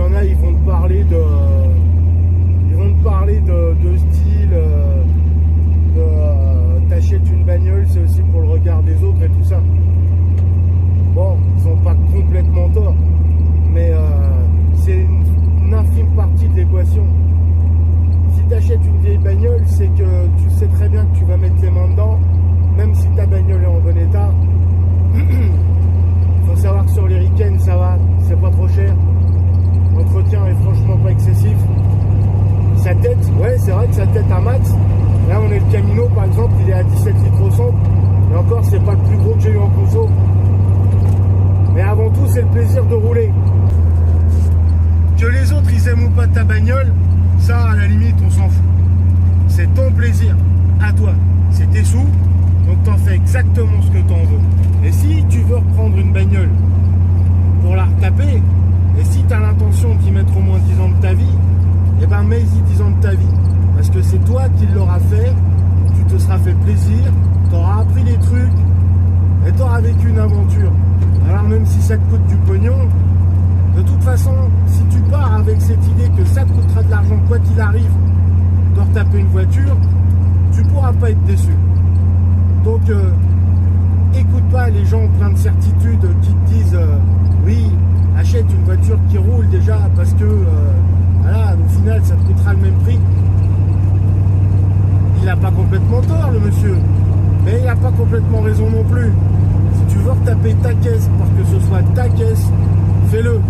en a, ils vont te parler de style, t'achètes une bagnole, c'est aussi pour le regard des autres et tout ça. Bon, ils sont pas complètement tort, mais c'est une infime partie de l'équation. Si t'achètes une vieille bagnole, c'est que tu sais très bien que tu vas mettre les mains dedans, même si ta bagnole est en bon état. Faut savoir que sur les week-ends, ça va, c'est pas trop cher. L'entretien est franchement pas excessif. Sa tête, ouais, c'est vrai que sa tête à max. Là, on est le Camino, par exemple, il est à 17 litres au 100. Et encore, c'est pas le plus gros que j'ai eu en conso. Mais avant tout, c'est le plaisir de rouler. Que les autres, ils aiment ou pas ta bagnole, ça, à la limite, on s'en fout. C'est ton plaisir, à toi. C'est tes sous, donc t'en fais exactement ce que t'en veux. Et si tu veux reprendre une bagnole pour la retaper, et si tu as l'intention d'y mettre au moins 10 ans de ta vie, eh ben mets-y 10 ans de ta vie. Parce que c'est toi qui l'auras fait, tu te seras fait plaisir, tu auras appris des trucs, et tu auras vécu une aventure. Alors même si ça te coûte du pognon, de toute façon, si tu pars avec cette idée que ça te coûtera de l'argent quoi qu'il arrive, de retaper une voiture, tu pourras pas être déçu. Donc écoute pas les gens pleins de certitudes qui te disent oui, achète une voiture qui roule déjà parce que voilà, au final ça te coûtera le même prix. Il n'a pas complètement tort le monsieur, mais il n'a pas complètement raison non plus. Si tu veux retaper ta caisse pour que ce soit ta caisse, fais-le.